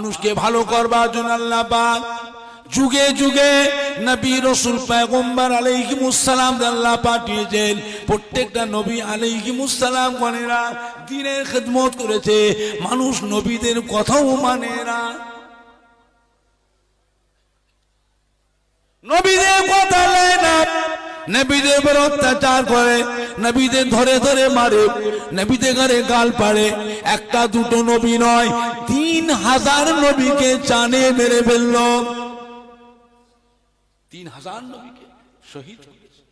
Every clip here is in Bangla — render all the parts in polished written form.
মানুষকে ভালো করবার জন্য আল্লাহ পাক যুগে যুগে নবী রাসূল পয়গম্বর আলাইহিমুস সালাম আল্লাহ পাঠিয়েছেন। প্রত্যেকটা নবী আলাইহিমুস সালাম গণেরা দ্বীনের খিদমত করেছে, মানুষ নবীদের কথাও মানে না, নবীদের কথা নেয় না, নবীদের উপর অত্যাচার করে, নবীদের ধরে ধরে মারে, নবীদের ঘরে গাল পাড়ে। একটা দুটো নবী নয়, 3000 নবীকে জানে মেরে ফেলল, 3000 নবীকে শহীদ করেছে।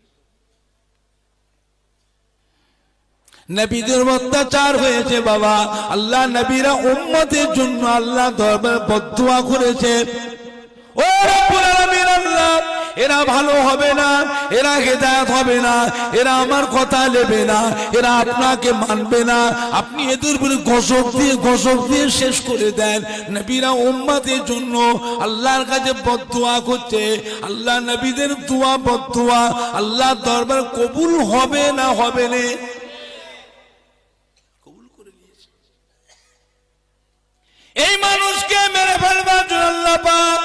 নবীদের অত্যাচার হয়েছে বাবা। আল্লাহ নবীরা উম্মতের জন্য আল্লাহ দরবারে বদদুয়া করেছে, ও রব্বুল আলামিন আল্লাহ, এরা ভালো হবে না, এরা হেদায়েত হবে না, এরা আমার কথা নেবে না, এরা আপনাকে মানবে না, আপনি এদের উপরে গজব দিয়ে শেষ করে দেন। নবীরা উম্মতের জন্য আল্লাহর কাছে বদদুয়া করছে। আল্লাহ নবীদের দোয়া বদদুয়া আল্লাহ দরবার কবুল হবে না হবে না, কবুল করে নিয়েছে। এই মানুষকে মেরে ফেলবার জন্য আল্লাহ পাক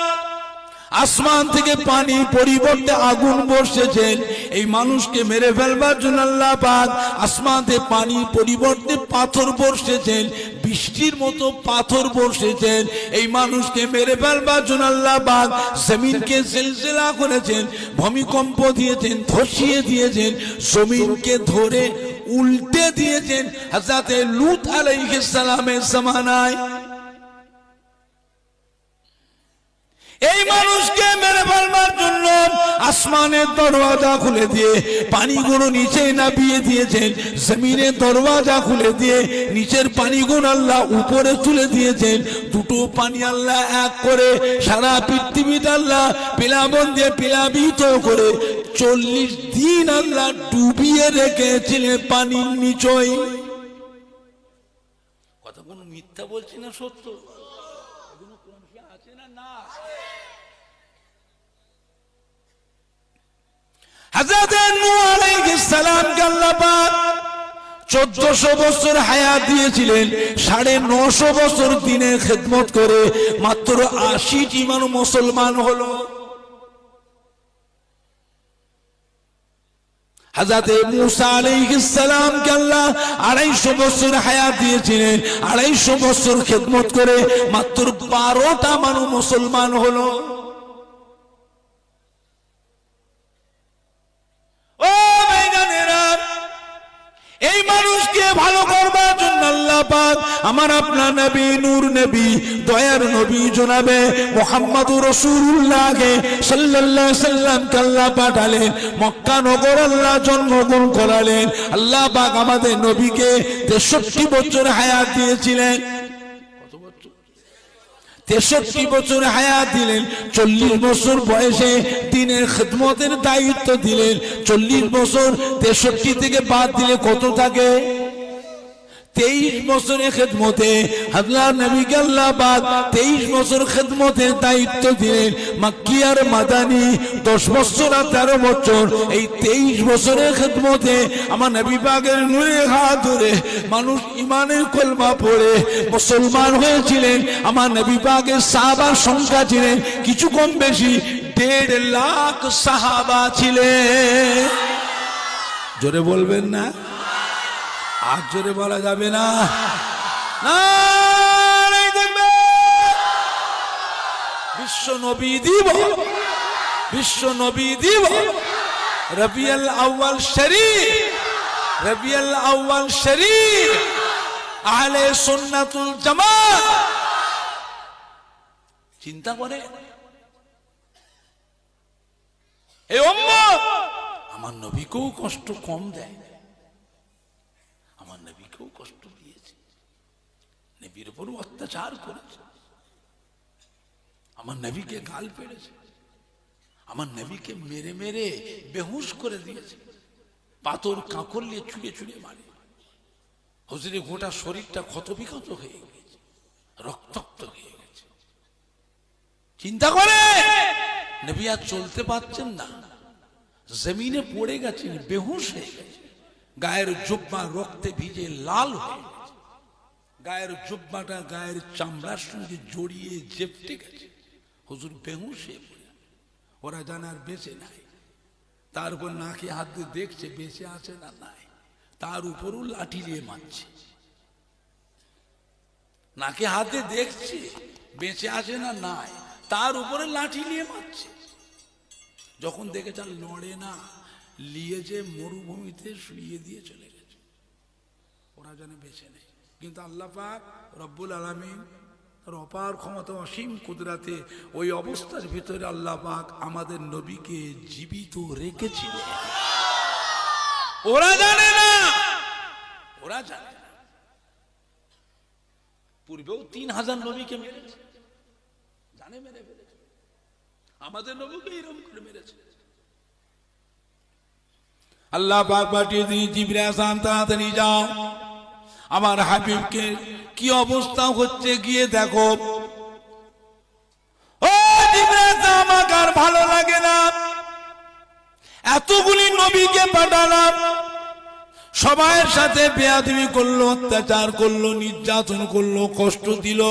আসমান থেকে পানি পরিবর্তে আগুন বর্ষেছেন। এই মানুষকে মেরে ফেলবার জন্য আল্লাহ পাক আসমান থেকে পানি পরিবর্তে পাথর বর্ষেছেন, বৃষ্টির মতো পাথর বর্ষেছেন। এই মানুষকে মেরে ফেলবার জন্য আল্লাহ পাক জমিনকে জিলজিলা করেছেন, ভূমিকম্প দিয়েছেন, ধসিয়ে দিয়েছেন, জমিনকে ধরে উল্টে দিয়েছেন। হযরত লূত আলাইহিস সালামের জামানায় এই মানুষকে মেরে ফেলবার জন্য আসমানের দরওয়াজা খুলে দিয়ে পানিগুলো নিচে নামিয়ে দিয়েছেন, জমিনের দরওয়াজা খুলে দিয়ে নিচের পানিগুলো আল্লাহ উপরে তুলে দিয়েছেন। দুটো পানি আল্লাহ এক করে সারা পৃথিবীতে আল্লাহ প্লাবন দিয়ে প্লাবিত করে 40 দিন আল্লাহ ডুবিয়ে রেখেছিলেন পানির নিচয়। কথা কোনো মিথ্যা বলছি না, সত্য। হযরত নূহ আলাইহিস সালামকে আল্লাহ পাক 1400 বছর হায়াত দিয়েছিলেন, 950 বছর দিনের খিদমত করে মাত্র 80টি মানুষ মুসলমান হলো। হযরত মূসা আলাইহিস সালামকে আল্লাহ 250 বছর হায়াত দিয়েছিলেন, 250 বছর খিদমত করে মাত্র 12টা মানুষ মুসলমান হলো। এই মানুষকে ভালো করবার জন্য আল্লাহ পাক আমার আপনার নবী, নূর নবী, দয়ার নবী জনাবে মুহাম্মদুর রাসূলুল্লাহকে সাল্লাল্লাহু আলাইহি সাল্লামকে আল্লাহ পাঠালেন। মক্কা নগর আল্লাহ জন্মগ্রহণ করালেন। আল্লাহ পাক আমাদের নবীকে 63 বছর হায়াত দিয়েছিলেন। 63 বছর হায়াত দিলেন। 40 বছর বয়সে দ্বীনের খিদমতের দায়িত্ব দিলেন। 40 বছর 63 থেকে বাদ দিলে কত থাকে? 23 বছরের খিদমতে আল্লাহ নবীকে আল্লাহ পাক 23 বছর খিদমতের দায়িত্ব দিলেন। মক্কি আর মাদানী 10 বছর আর 13 বছর, এই 23 বছরের খিদমতে আমার নবী পাকের নূরে হাত ধরে মানুষ ঈমানের কলমা পড়ে মুসলমান হয়েছিলেন। আমার নবী পাকের সাহাবার সংখ্যা ছিলেন কিছু কম বেশি 1.5 লাখ সাহাবা ছিলেন। জোরে বলবেন না? আর জোরে বলা যাবে না? বিশ্ব নবী দিবস, বিশ্ব নবী দিবস রবিউল আউয়াল শরীফ, রবিউল আউয়াল শরীফ আহলে সুন্নাতুল জামাত। চিন্তা করে এই উম্মত আমার নবীকেও কষ্ট কম দেয়, আমার নবীকেও কষ্ট দিয়েছে, নবীর উপর অত্যাচার করেছে, আমার নবীকে গাল পেড়েছে, আমার নবীকে মেরে মেরে বেহুশ করে দিয়েছে, পাথর কাঁকর নিয়ে ছুঁড়ে ছুঁড়ে মারে। হুজুরের গোটা শরীরটা ক্ষতবিক্ষত হয়ে গেছে, রক্তাক্ত হয়ে গেছে। চিন্তা করে নবী আর চলতে পারছেন না, জমিনে পড়ে গেছেন, বেহুশ হয়ে গেছে, গায়ের জুব্বা রক্তে ভিজে লাল হয়ে গেছে, গায়ের জুব্বাটা গায়ের চামড়ার সঙ্গে জড়িয়ে জেপটে গেছে। হুজুর বেহুশ হয়ে পড়ে, ওরা জানে আর বেঁচে নাই। তার উপর নাকে হাত দিয়ে দেখছে বেঁচে আছে না নাই, তার উপরও লাঠি দিয়ে মারছে। নাকে হাতে দেখছে বেঁচে আছে না নাই, তার উপরে লাঠি নিয়ে মারছে। যখন দেখেছে আর লড়ে না, নিয়ে যে মরুভূমিতে শুইয়ে দিয়ে চলে গেছে। ওরা জানে বেঁচে নেই, কিন্তু আল্লাহ পাক রব্বুল আলামিন তার অপার ক্ষমতা অসীম কুদরাতে ওই অবস্থার ভিতরে আল্লাহ পাক আমাদের নবীকে জীবিত রেখেছিল। ওরা জানে না, ওরা জানে না। পূর্বেও 3000 নবীকে মেরেছে, জানে মেরে ফেলেছে। আমাদের নবীকে এরকম করে মেরেছে। আল্লাহ পাক পাঠিয়ে দিয়ে জিবরাইল আলাইহিস তাড়াতাড়ি যাও, আমার হাবিবকে কি অবস্থা হচ্ছে গিয়ে দেখো। ও জিবরাইল, আমাকে আর ভালো লাগে না, এতগুলি নবীকে পাঠালাম, সবার সাথে বেয়াদবি করলো, অত্যাচার করলো, নির্যাতন করলো, কষ্ট দিল।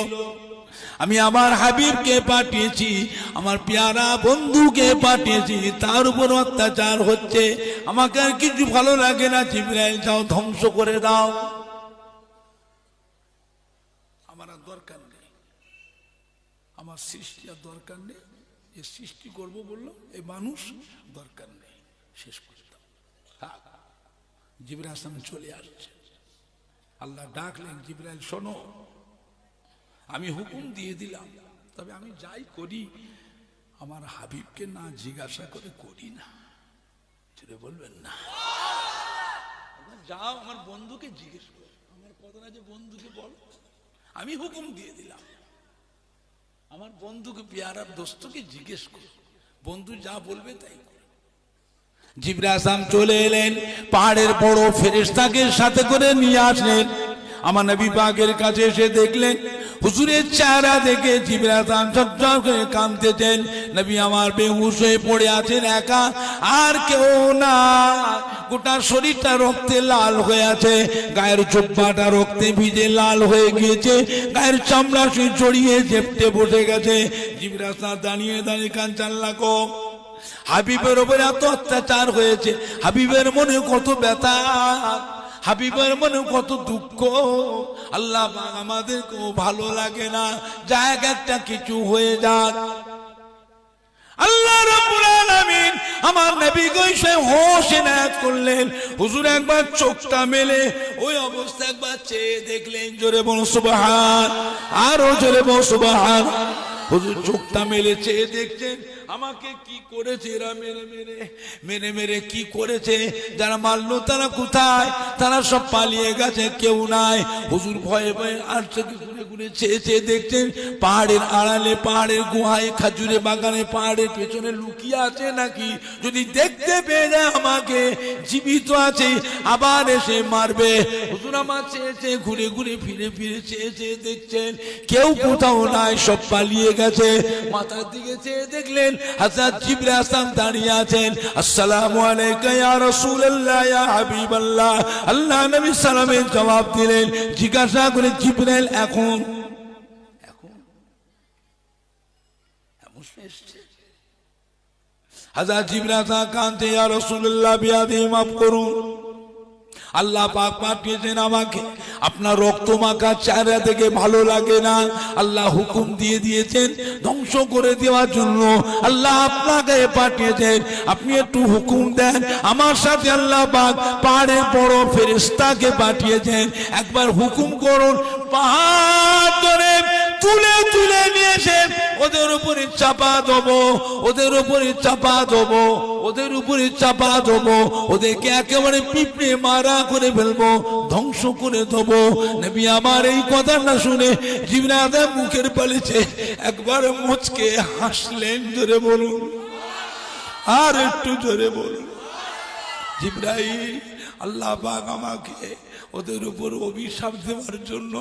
আমি আমার হাবিবকে পাঠিয়েছি, আমার পেয়ারা বন্ধুকে পাঠিয়েছি, তার উপর অত্যাচার হচ্ছে, আমাকে আর কিছু ভালো লাগে না। জিবরাইল যাও ধ্বংস করে দাও, আমার আর দরকার নেই, আমার সৃষ্টি আর দরকার নেই। এ সৃষ্টি করবো বললো, এই মানুষ দরকার নেই, শেষ করে দাও। জিবরাইল আসলাম চলে আসছে, আল্লাহ ডাকলেন, জিবরাইল শোনো, আমি হুকুম দিয়ে দিলাম, তবে আমি যাই করি আমার হাবিবকে না জিজ্ঞাসা করে করি না। ছেড়ে বলবেন না, যাও আমার বন্ধুকে জিজ্ঞেস করো, আমার কথাটা যে বন্ধুকে বলো, আমি হুকুম দিয়ে দিলাম, আমার বন্ধুকে পেয়ারার দোস্তকে জিজ্ঞেস করো, বন্ধু যা বলবে তাই। জিবরাইল আসলাম চলে এলেন, পাহাড়ের বড় ফেরেশতাকে সাথে করে নিয়ে আসলেন। আমার নবী পাকের কাছে এসে দেখলেন হুজুরের চেহারা দেখে জিবরাইল আসলাম ঝরঝর করে কাঁদতেছেন। নবী আমার বেহুশ হয়ে পড়ে আছেন একা, আর কেউ না, গোটা শরীরটা রক্তে লাল হয়ে আছে, গায়ের জুব্বাটা রক্তে ভিজে লাল হয়ে গিয়েছে, গায়ের চামড়া শুয়ে জড়িয়ে জেপটে বসে গেছে। জিবরাইল আসলাম দাঁড়িয়ে দাঁড়িয়ে কাঁদছেন, আল্লাহ গো, হাবিবের উপরে এত অত্যাচার হয়েছে, হাবিবের মনে কত ব্যথা, হাবিবের মনে কত দুঃখ, আল্লাহ আমাদেরকেও ভালো লাগে না, যাক একটা কিছু হয়ে যাক। আল্লাহ রাব্বুল আলামিন আমার নবীকে সে হোশ এনায়েত করলেন। হুজুর একবার চোখটা মেলে ওই অবস্থা একবার চেয়ে দেখলেন, জোরে বলো সুবহান, আরো জোরে বলো সুবহান। হুজুর চোখটা মেলে চেয়ে দেখছেন আমাকে কি করেছে এরা, মেরে মেরে মেরে মেরে কি করেছে, যারা মারলো তারা কোথায়, তারা সব পালিয়ে গেছে, কেউ নাই। হুজুর ভয়ে ভয়ে আর চোখে ঘুরে ঘুরে চেয়ে চেয়ে দেখছেন পাহাড়ের আড়ালে, পাহাড়ের গুহায়, খাজুরে বাগানে, পাহাড়ের পেছনে লুকিয়ে আছে নাকি, যদি দেখতে পেয়ে যায় আমাকে জীবিত আছে আবার এসে মারবে। হুজুর আমার চেয়ে চেয়ে ঘুরে ঘুরে ফিরে ফিরে চেয়ে চেয়ে দেখছেন কেউ কোথাও নাই, সব পালিয়ে গেছে। মাথার দিকে চেয়ে দেখলেন হযরত জিবরাইল আসলাম দাঁড়িয়ে আছেন। আসসালামু আলাইকা ইয়া রাসূলুল্লাহ ইয়া হাবিবাল্লাহ। আল্লাহ নবী সালামের জবাব দিলেন, জিজ্ঞাসা করে জিবরাইল এখন এসেছে। হযরত জিবরাইল আসলাম কাঁদতে, ইয়া রাসূলুল্লাহ বিয়াদি মাফ করুন, আল্লাহ পাক পাঠিয়েছেন আমাকে, আপনার রক্ত মাখা চেহারা দেখে ভালো লাগে না, আল্লাহ হুকুম দিয়ে দিয়েছেন ধ্বংস করে দেওয়ার জন্য, আল্লাহ আপনাকে পাঠিয়েছেন, আপনি একটু হুকুম দেন। আমার সাথে আল্লাহ পাক পাহাড়ের বড় ফেরেশতাকে পাঠিয়েছেন, একবার হুকুম করুন, পাহাড় ধরে তুলে তুলে নিয়ে এসে ওদের উপরে চাপা দেবো, ওদের উপরে চাপা দেবো, ওদের উপরে চাপা দেবো, ওদেরকে একেবারে পিঁপড়ে মারা করে ফেলবো, ধ্বংস করে দেবো। নবী আমার এই কথাটা শুনে জিবরাইল মুখের পালিছে একবার মুচকে হাসলেন, জোরে বলুন, আর একটু জোরে বলুন। জিবরাইল, আল্লাহ পাক আমাকে ওদের উপর অভিশাপ দেওয়ার জন্য,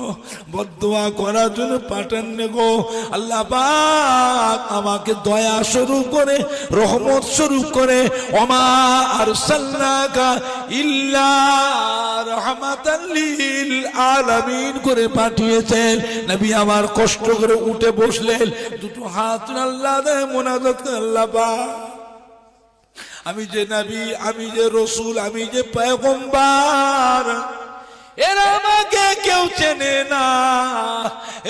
বদদোয়া করার জন্য পাঠান গো। আল্লাহ পাক আমাকে দয়া স্বরূপ করে, রহমত স্বরূপ করে, ওমা আরসালনাকা ইল্লা রাহমাতাল লিল আলামিন করে পাঠিয়েছেন। নবী আমার কষ্ট করে উঠে বসলেন, দুটো হাত আল্লাহ দেয়, মোনাজাত করে, আল্লাহ পাক আমি যে নবী, আমি যে রসুল, আমি যে পয়গম্বর, এরা আমাকে কেউ চেনে না,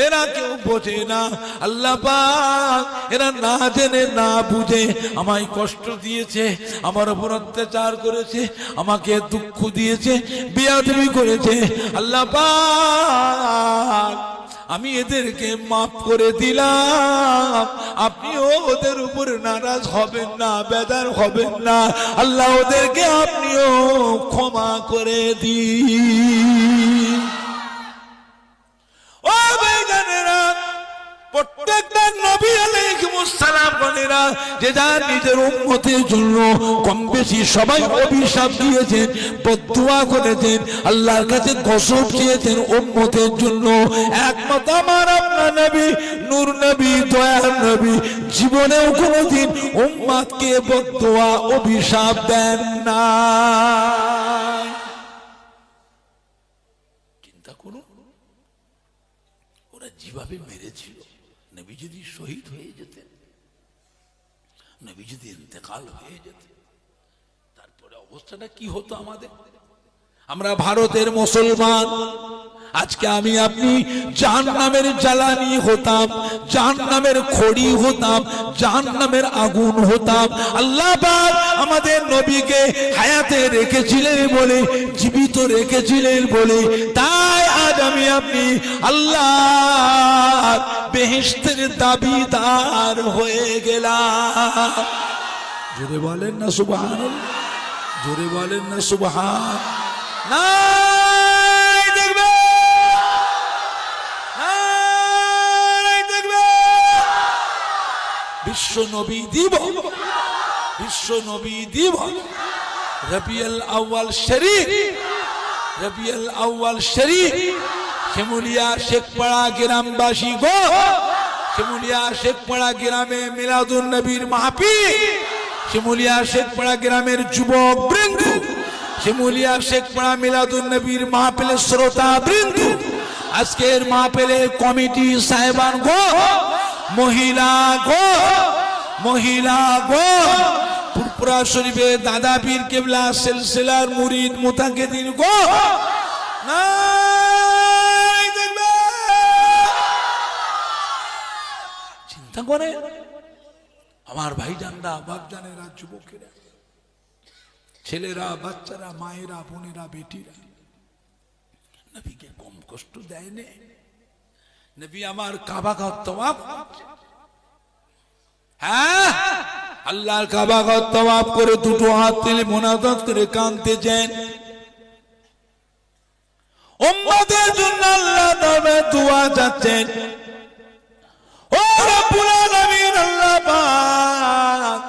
এরা কেউ বোঝে না। আল্লাহ পাক এরা না জেনে না বুঝে আমায় কষ্ট দিয়েছে, আমার উপর অত্যাচার করেছে, আমাকে দুঃখ দিয়েছে, বেয়াদবি করেছে। আল্লাহ পাক আমি এদেরকে মাফ করে দিলাম, আপনিও ওদের উপর নারাজ হবেন না, বেজার হবেন না। আল্লাহ ওদেরকে আপনিও ক্ষমা করে দিন। ও ভাইজানেরা, প্রত্যেকটা নবী আলাইহিস সালাম বলেরা যে যার নিজের উম্মতের জন্য কম বেশি সবাই অভিশাপ দিয়েছেন, বদদুয়া করেছেন, আল্লাহর কাছে গজব চেয়েছেন উম্মতের জন্য। একমাত্র আমার আপনার নবী, নূর নবী, দয়ার নবী জীবনেও কোনোদিন উম্মতকে বদদুয়া অভিশাপ দেন না। চিন্তা করুন, ওরা যেভাবে মেরেছিল, নবী যদি শহীদ হয়ে যেতেন, নবী যদি ইন্তেকাল হয়ে যেতেন, তারপরে অবস্থাটা কি হতো আমাদের? আমরা ভারতের মুসলমান, আজকে আমি আপনি জাহান্নামের জ্বালানি হতাম, জাহান্নামের খড়ি হতাম, জাহান্নামের আগুন হতাম। আল্লাহ পাক আমাদের নবীকে হায়াতে রেখেছিলেন বলে, জীবিত রেখেছিলেন বলে, তাই আজ আমি আপনি আল্লাহ বেহেশতের দাবিদার হয়ে গেলাম। জোরে বলেন না সুবহানাল্লাহ, জোরে বলেন না সুবহান। না বিশ্ব নবী দিবস, বিশ্ব নবী দিবস রবিউল আউয়াল শরীফ, রবিউল আউয়াল শরীফ। শিমুলিয়া শেখপাড়া গ্রামবাসী গো, শিমুলিয়া শেখপাড়া গ্রামে মিলাদুন নবীর মাহফিল, শিমুলিয়া শেখপাড়া গ্রামের যুবক বৃন্দ, শিমুলিয়া শেখপাড়া মিলাদুন নবীর মাহফিলের শ্রোতা বৃন্দ, আজকের মাহফিলের কমিটি সাহেবান গো, মহিলা গো, মহিলা গো, পুরপুরা শরীফে দাদা পীর কেবলা সিলসিলার মুরিদ মুতাকিদিন গো, চিন্তা করে আমার ভাইজানরা, বাপজানেরা, যুবকেরা, ছেলেরা, বাচ্চারা, মায়েরা, বোনেরা, বেটিরা নবীকে কম কষ্ট দেয়নি। নবী আমার কাবা ঘর তওয়াফ, হ্যাঁ আল্লাহর কাবা ঘর তওয়াফ করে দুটো হাত তুলে মোনাজাত করে কাঁদতেছেন। উম্মতের জন্য আল্লাহ দরবারে দোয়া যাচ্ছেন। ও রব্বুল আলামিন, আল্লাহ পাক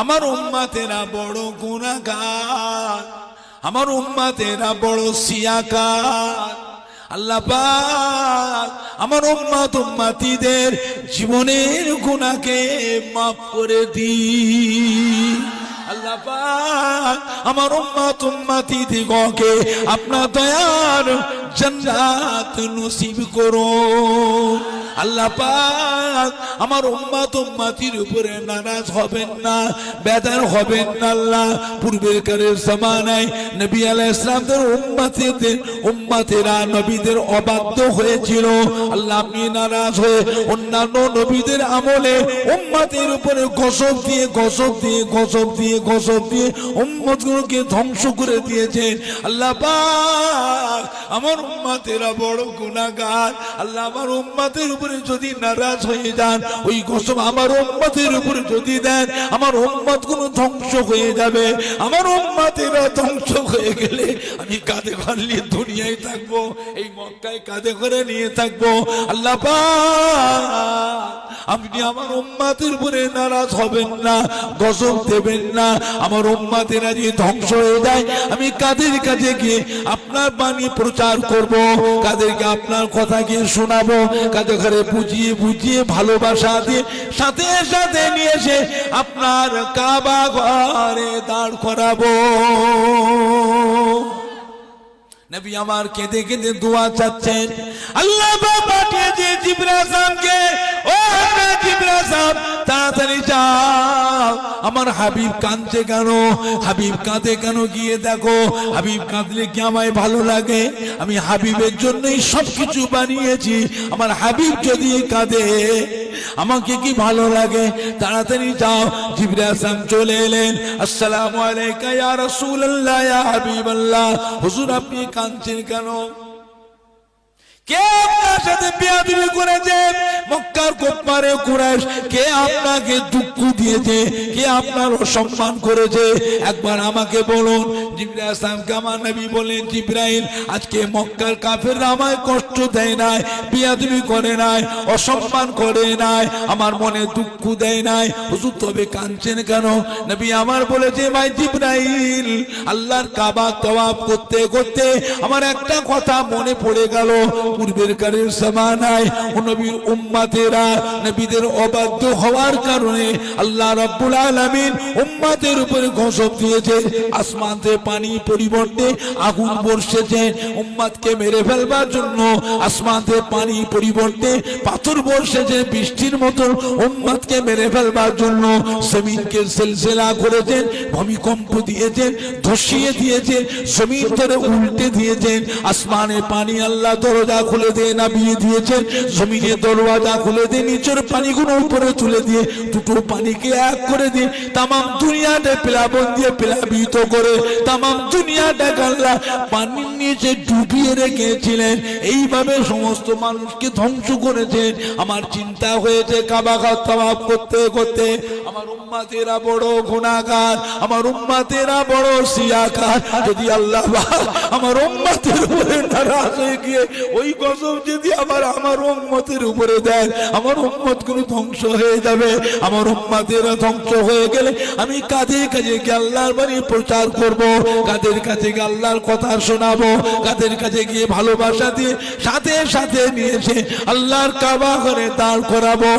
আমার উম্মতেরা বড় গুনাহগার, আমার উম্মতেরা বড় সিয়াকার। আল্লাহ পাক আমার উম্মত উম্মতিদের জীবনের গুনাহকে মাফ করে দিন। আল্লাহ পাক আমার উম্মত উম্মতিদিগকে আপনার দয়ার জান্নাত নসিব করুন। আল্লাহ পাক আমার উম্মত উম্মতির উপরে নারাজ হবেন না, বেজার হবেন না। আল্লাহ পূর্বেকারের জামানায় নবী আলাইহিস সালামের উম্মতেরা নবীদের অবাধ্য হয়েছিল। আল্লাহ আপনি নারাজ হয়ে অন্যান্য নবীদের আমলে উম্মতের উপরে গজব দিয়ে গজব দিয়ে গজব দিয়ে গজব দিয়ে উম্মতগুলোকে ধ্বংস করে দিয়েছেন। আল্লাহ পাক আমার উম্মতেরা বড় গুনাহগার। আল্লাহ আমার উম্মতের উপরে যদি নারাজ হয়ে যান, ওই গজব আমার উম্মতের উপরে যদি দেন, আমার উম্মত গুলো ধ্বংস হয়ে যাবে। আমার উম্মতেরা ধ্বংস হয়ে গেলে আমি কাঁধে ঘর নিয়ে দুনিয়ায় থাকবো, এই মক্কায় কাঁধে করে নিয়ে থাকবো। আল্লাহ পাক আপনি আমার উম্মতের উপরে নারাজ হবেন না, গজব দেবেন না। আমার উম্মতেরা যে ধ্বংস হয়ে যায়, আমি কাদের কাছে গিয়ে আপনার বাণী প্রচার করব, কাদেরকে আপনার কথা গিয়ে শোনাবো, কাদের ঘরে বুঝিয়ে বুঝিয়ে ভালোবাসা দিয়ে সাথে সাথে নিয়ে এসে আপনার কাবা ঘরে দাঁড় করাবো। নবী আমার কেঁদে কেঁদে দোয়া চাচ্ছেন, আল্লাহ পাঠিয়েছে জিবরাইল সাহেবকে, ও জিবরাইল সাহেব তাড়াতাড়ি যাও, আমার হাবিব কাঁদছে কেন, হাবিব কাঁদে কেন, গিয়ে দেখো। হাবিব কাঁদলে কি আমায় ভালো লাগে? আমি হাবিবের জন্যই সবকিছু বানিয়েছি, আমার হাবিব যদি কাঁদে আমাকে কি ভালো লাগে? তাড়াতাড়ি যাও। জিবরাইল সাহেব চলে এলেন, আসসালামু আলাইকা ইয়া রাসূলুল্লাহ ইয়া হাবিবাল্লাহ। হুজুর আপনি কাঁদছেন কেন? কে আপনার সাথে বেয়াদবি করেছে? মক্কার কুফারে কুরাইশ কে আপনাকে দুঃখ দিয়েছে? কে আপনার অসম্মান করেছে? একবার আমাকে বলুন। জিবরাইল সাহেবকে আমার নবী বলেন, জিবরাইল আজকে মক্কার কাফেররা আমায় কষ্ট দেয় নাই, বেয়াদবি করে নাই, অসম্মান করে নাই, আমার মনে দুঃখ দেয় নাই। হুজুর তবে কাঁদছেন কেন? নবী আমার বলেছে, ভাই জিবরাইল আল্লাহর কাবা তওয়াফ করতে করতে আমার একটা কথা মনে পড়ে গেল। পূর্বের কালের জামানায় নবীর উম্মতেরা নবীদের অবাধ্য হওয়ার কারণে আল্লাহ রাব্বুল আলামিন উম্মতের উপরে গজব দিয়েছে। আসমান থেকে পানি পরিবর্তে আগুন বর্ষেছে উম্মতকে মেরে ফেলবার জন্য, আসমান থেকে পানি পরিবর্তে পাথর বর্ষেছে বৃষ্টির মতো উম্মতকে মেরে ফেলবার জন্য। জমিনকে সিলসিলা করেছেন, ভূমিকম্প দিয়েছেন, ধসিয়ে দিয়েছেন, জমিন ধরে উল্টে দিয়েছেন। আসমানে পানি আল্লাহ দরজা খুলে দিয়ে নামিয়ে দিয়েছেন, জমিনে দরওয়াজা খুলে দিয়ে নিচের পানিগুলো উপরে তুলে দিয়ে দুটো পানিকে এক করে দিয়ে তামাম দুনিয়াটা প্লাবন দিয়ে প্লাবিত করে তামাম দুনিয়াটাকে আল্লাহ পানির নিচে ডুবিয়ে রেখেছিলেন। এইভাবে সমস্ত মানুষকে ধ্বংস করেছেন। আমার চিন্তা হয়েছে কাবা ঘর তওয়াফ করতে করতে আমার উম্মতেরা বড় গুনাহগার, আমার উম্মতেরা বড় সিয়াকার। যদি আল্লাহ আমার উম্মতের উপরে নারাজ হয়ে গিয়ে ওই গজব যদি আমার উম্মতের উপরে দেন, আমার উম্মত গুলো ধ্বংস হয়ে যাবে। আমার উম্মতেরা ধ্বংস হয়ে গেলে আমি কাদের কাছে গিয়ে আল্লাহর বাণী প্রচার করব, কাদের কাছে গিয়ে আল্লাহর কথা শোনাবো, কাদের কাছে গিয়ে ভালোবাসা দিয়ে সাথে সাথে নিয়ে এসে আল্লাহর কাবা ঘরে দাঁড় করাবো।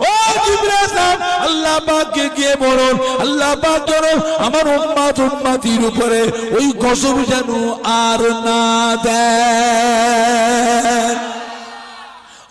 ও জিবরাইল সাহেব আল্লাহ পাককে গিয়ে বলুন, আল্লাহ পাক যেন আমার উম্মতির উপরে ওই গজব যেন আর না দেন।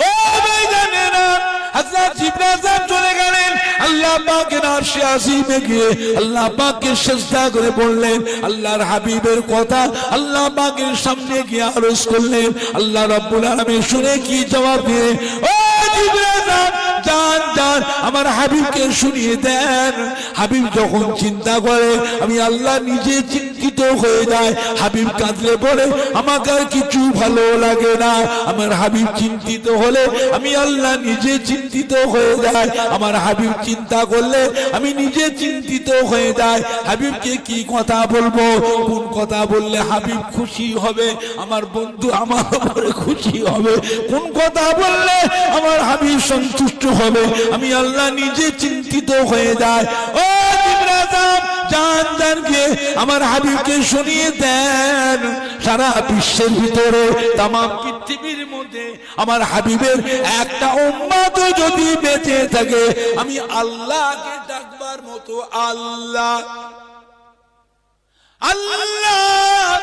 ও ভাইজানেরা, হযরত জিবরাইল সাহেব চলে গেলেন আল্লাহ পাকের আরশে আজিমে গিয়ে আল্লাহ পাককে সিজদা করে বললেন, আল্লাহর হাবিবের কথা আল্লাহ পাকের সামনে গিয়ে আরজ করলেন। আল্লাহ রাব্বুল আলামিন শুনে কি জবাব দিয়ে, ও জিবরাইল সাহেব জান জান আমার হাবিবকে শুনিয়ে দেন। হাবিব যখন চিন্তা করে আমি আল্লাহ নিজে চিন্তিত হয়ে যায়। হাবিব কাঁদলে বলে আমাকে আর কিছু ভালো লাগে না। আমার হাবিব চিন্তিত হলে আমি আল্লাহ নিজে চিন্তিত হয়ে যায়। আমার হাবিব চিন্তা করলে আমি নিজে চিন্তিত হয়ে যায়। হাবিবকে কি কথা বলবো, কোন কথা বললে হাবিব খুশি হবে, আমার বন্ধু আমার উপরে খুশি হবে, কোন কথা বললে আমার হাবিব সন্তুষ্ট হবে, আমি আল্লাহ নিজে চিন্তিত হয়ে যায়। ও জিবরাইল সাহেব জান জান কে আমার হাবিবকে শুনিয়ে দেন। সারা বিশ্বের ভিতরে তামাম পৃথিবীর মধ্যে আমার হাবিবের একটা উম্মত যদি বেঁচে থাকে, আমি আল্লাহকে ডাকবার মতো আল্লাহ আল্লাহ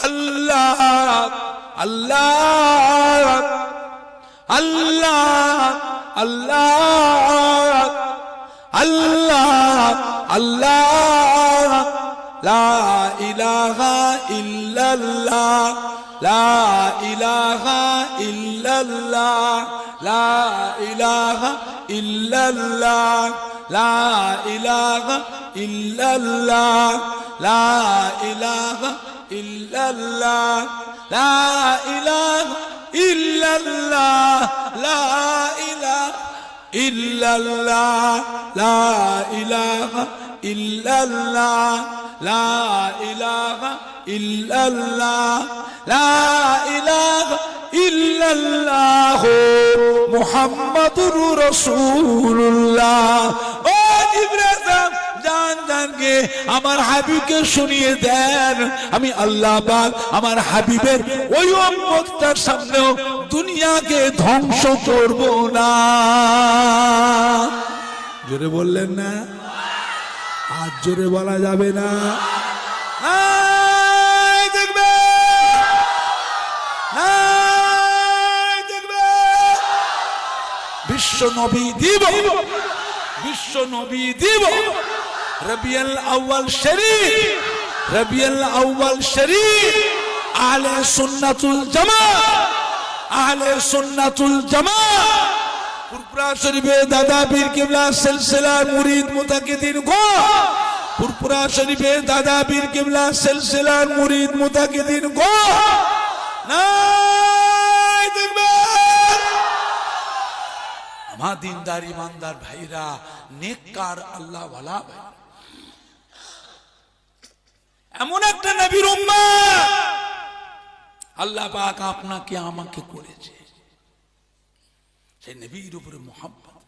আল্লাহ আল্লাহ আল্লাহ আল্লাহ আল্লাহ আল্লাহ লা ইলাহা ইল্লাল্লাহ লা ইলাহা ইল্লাল্লাহ লা ইলাহা ইল্লাল্লাহ লা ইলাহা ইল্লাল্লাহ লা ইলাহা ইল্লাল্লাহ লা ইলাহা ইল্লাল্লাহ লা ইলাহা ইল্লাল্লাহ লা ইলাহা ইল্লাল্লাহ লা ইলাহা ইল্লাল্লাহ লা ইলাহা ইল্লাল্লাহ মুহাম্মাদুর রাসূলুল্লাহ। ও জিবরাইল জান জানকে আমার হাবিবকে শুনিয়ে দেন, আমি আল্লাহ পাক আমার হাবিবের ওই উম্মতটার সামনেও দুনিয়াকে ধ্বংস করব না। জোরে বললেন না? আজ জোরে বলা যাবে না। দেখবে দেখবে বিশ্ব নবী দিব, বিশ্ব নবী দিব। রবিউল আউয়াল শরীফ, রবিউল আউয়াল শরীফ আহলে সুন্নাতুল জামাত, আহলে সুন্নাতুল জামাত পুরপুরা শরীফে দাদা পীর কিবলা সিলসিলার মুরিদ মুতাকিদিন গো, পুরপুরা শরীফে দাদা পীর কিবলা সিলসিলার মুরিদ মুতাকিদিন গো। নাই দেখবে আমার দিনদার ইমানদার ভাইরা, নেককার আল্লাহ ওয়ালা ভাই, এমন একটা নবীর উম্মত আল্লাহ পাক আপনাকে আমাকে করেছে। সেই নবীর উপরে মুহাব্বত,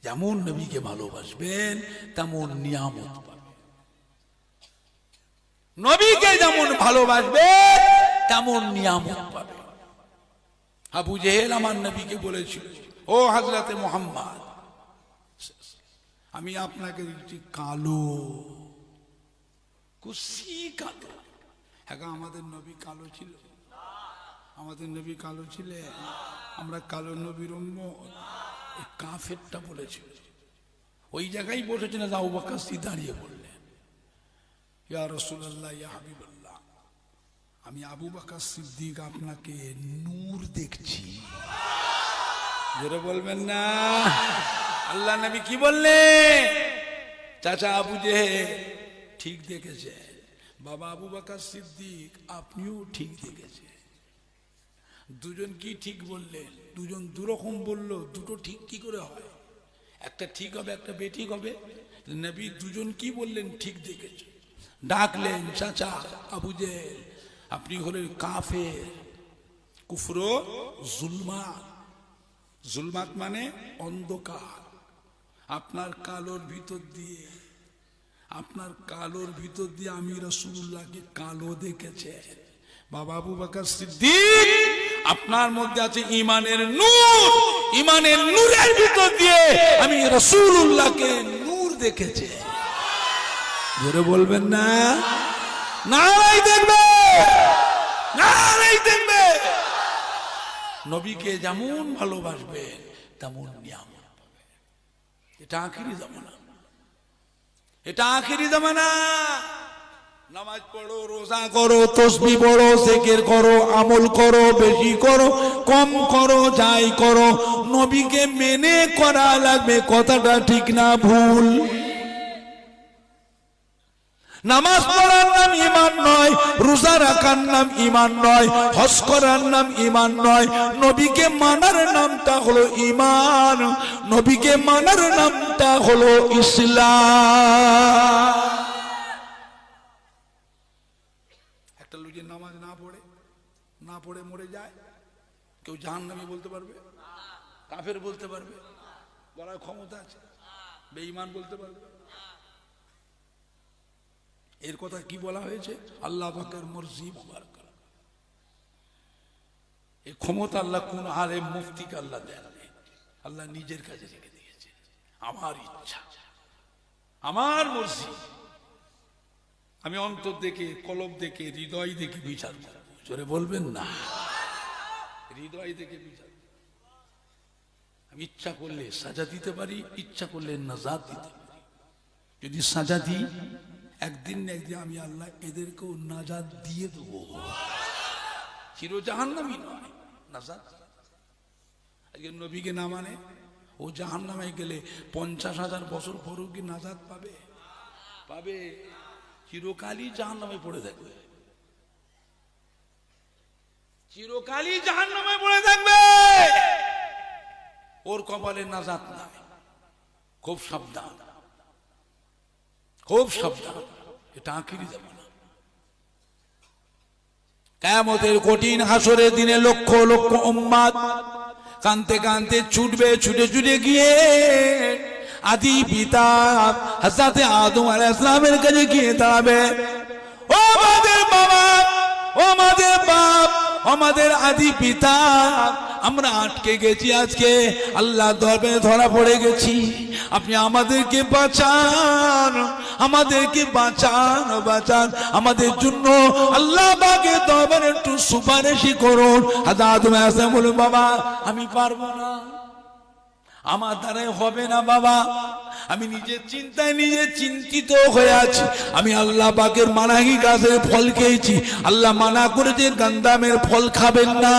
যেমন নবীকে ভালোবাসবেন তেমন নিয়ামত পাবেন। নবীকে যেমন ভালোবাসবেন তেমন নিয়ামত পাবেন। আবু জেহেল আমার নবীকে বলেছিল, ও হযরতে মুহাম্মদ, আমি আপনাকে দেখছি কালো, কুসি কালো। হ্যাঁ, আমাদের নবী কালো ছিল? আমাদের নবী কালো ছিলেন? আমরা কালো নবীর উম্মত। এই কাফেরটা বলেছিল, ওই জায়গায় বসেছিলেন, আবু বকর সিদ্দিক দাঁড়িয়ে বললেন, ইয়া রাসূলুল্লাহ, ইয়া হাবিবাল্লাহ, আমি আবু বকর সিদ্দিক আপনাকে নূর দেখছি। জোরে বলবেন না? আল্লাহ নবী কি বললেন? চাচা আবু জেহেল ঠিক দেখেছে, বাবা আবু বকর সিদ্দিক আপনিও ঠিক দেখেছে। দুজন কি ঠিক বললেন? দুজন দুরকম বললো, দুটো ঠিক কি করে হয়? একটা ঠিক হবে, একটা বেঠিক হবে। নবী দুজন কি বললেন? ঠিক দেখেছে। ডাকলেন, চাচা আবু জেহেল, আপনি হলেন কাফের, কুফর জুলমাত। জুলমাত মানে অন্ধকার। আপনার কালোর ভিতর দিয়ে, আপনার কালোর ভিতর দিয়ে আমি রাসূলুল্লাহকে কালো দেখেছে। বাবা আবু বকর সিদ্দিক, আপনার মধ্যে আছে ইমানের নূর, ইমানের নূরের ভিতর দিয়ে আমি রাসূলুল্লাহকে নূর দেখেছে। জোরে বলবেন না? নারাই দেখবে, নারাই দেখবে। নবীকে যেমন ভালোবাসবেন তেমন নিয়ামত পাবেন। এটা আখিরি জামানা, এটা আখিরি জামানা। নামাজ পড়ো, রোজা করো, তাসবিহ পড়ো, জিকির করো, আমল করো, বেশি করো, কম করো, যাই করো, নবীকে মেনে করা লাগবে। কথাটা ঠিক না ভুল? নামাজ পড়ার নাম ঈমান নয়, রোজা রাখার নাম ঈমান নয়, হজ করার নাম ঈমান নয়। নবীকে মানার নামটা হলো ঈমান, নবীকে মানার নামটা হলো ইসলাম। একটা লোক যে নামাজ না পড়ে মরে যায়, কেউ জাহান্নামী বলতে পারবে? কাফের বলতে পারবে? বলার ক্ষমতা আছে? বেঈমান বলতে পারবে? এর কথা কি বলা হয়েছে? আল্লাহ পাকের মর্জি মুবারক। এই ক্ষমতা আল্লাহ কোন আলেম মুফতিকে আল্লাহ দেন, আল্লাহ নিজের কাছে রেখে দিয়েছে। আমার ইচ্ছা, আমার মর্জি, আমি অন্তর দেখে, কলব দেখে, হৃদয় দেখে বিচার করব। জোরে বলবেন না? হৃদয় দেখে বিচার। আমি ইচ্ছা করলে সাজা দিতে পারি, ইচ্ছা করলে নাজাত দিতে পারি। যদি সাজা দিই, একদিন না একদিন আমি আল্লাহ এদেরকেও নাজাত দিয়ে দেবো। চির জাহান্নামী নয়, নাজাত। আজকে নবীকে না মানে ও জাহান্নামে গেলে 50,000 বছর পরেও কি নাজাত পাবে? পাবে। চিরকালই জাহান্নামে পড়ে থাকবে, চিরকালই জাহান্নামে পড়ে থাকবে। ওর কপালে নাজাত নাই। খুব সাবধান, খুব সাবধান। এটা আখিরি জামানা। কিয়ামতের কঠিন হাসরের দিনে লক্ষ লক্ষ উম্মত কানতে কানতে ছুটবে, ছুটে ছুটে গিয়ে আদি পিতা হযরত আদম আলাইহিস সালামের কাছে গিয়ে দাঁড়াবে। ও আমাদের বাবা, ও আমাদের বাপ, আমাদের আদি পিতা, আমরা আটকে গেছি, আজকে আল্লাহ দরবারে ধরা পড়ে গেছি, আপনি আমাদেরকে বাঁচান, আমাদেরকে বাঁচান, বাঁচান, আমাদের জন্য আল্লাহ পাকের দরবারে একটু সুপারিশ করুন। হযরত আদম আলাইহিস সালাম বলেন, বাবা আমি পারবো না, আমার দ্বারাই হবে না বাবা, আমি নিজের চিন্তায় নিজে চিন্তিত হয়ে আছি, আমি আল্লাহ পাকের মানাহি গাছের ফল খেয়েছি, আল্লাহ মানা করেছে গন্ধামের ফল খাবেন না।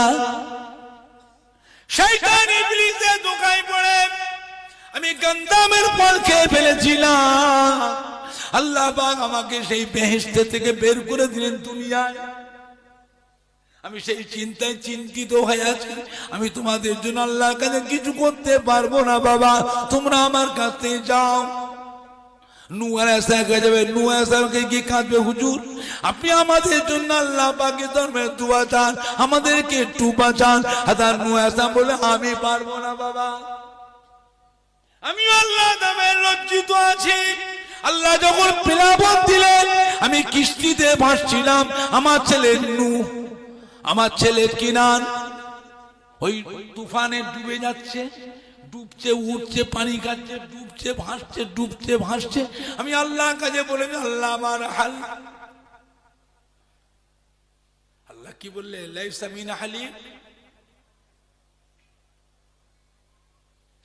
শয়তান ইবলিসের ধোঁকায় পড়ে আমি গন্ধামের ফল খেয়ে ফেলেছিলাম, আল্লাহ পাক আমাকে সেই বেহেশত থেকে বের করে দিলেন দুনিয়ায়, আমি সেই চিন্তায় চিন্তিত হয়ে আছি, আমি তোমাদের জন্য আল্লাহর কাছে কিছু করতে পারবো না বাবা, তোমরা আমার কাছে যাও। নূহ আলাইহিস সালাম যাবে, নূহ আলাইহিস সালামকে গিয়ে কাঁদবে, হুজুর আপনি আমাদের জন্য আল্লাহ পাকের দরবারে দোয়া চান, আমাদেরকে একটু বাঁচান। হযরত নূহ আলাইহিস সালাম বলে, আমি পারবো না বাবা, আমি আল্লাহর নামে লজ্জিত আছি। আল্লাহ যখন প্লাবন দিলেন, আমি কিস্তিতে ভাসছিলাম, আমার ছেলে নূহ, আমার ছেলে কিনান ওই তুফানে ডুবে যাচ্ছে, ডুবছে উঠছে, পানি খাচ্ছে, ডুবছে ভাসছে, ডুবছে ভাসছে, আমি আল্লাহর কাছে বলে, আল্লাহ আমার হাল, আল্লাহ কি বললে, লাইসা মিন হালি,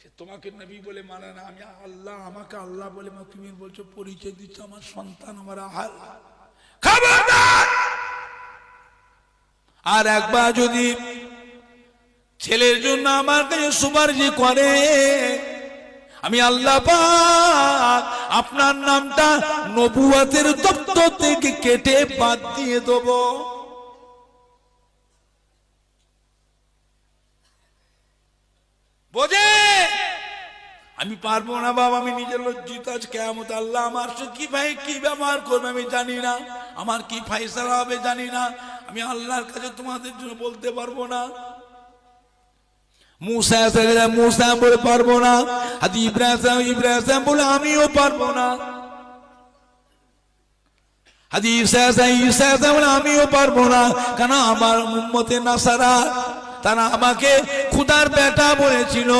সে তোমাকে নবী বলে মানে না, আমি আল্লাহ, আমাকে আল্লাহ বলে তুমি বলছো, পরিচয় দিচ্ছ আমার সন্তান, আমার হাল, খবরদার। আর একবার যদি ছেলের জন্য আমার কাছে সুপারিশ করে, আমি আল্লাহ পাক আপনার নামটা নবুয়তের দপ্তর থেকে কেটে বাদ দিয়ে দেব। বোঝে আমি পারবো না বাবা, আমি নিজের লজ্জিত আজ কিয়ামত, আল্লাহ আমার সাথে কি ভাই কি ব্যবহার করবে আমি জানি না, আমার কি ফয়সালা হবে জানি না, আমি আল্লাহর কাছে তোমাদের জন্য বলতে পারবো না। মুসা মুসা বলে পারবো না, হাজি ইব্রাহিম বলে আমিও পারবো না, হাজি ঈসা বলে আমিও পারবো না, কেন আমার উম্মতে নাসারা তারা আমাকে খুদার বেটা বলেছিল,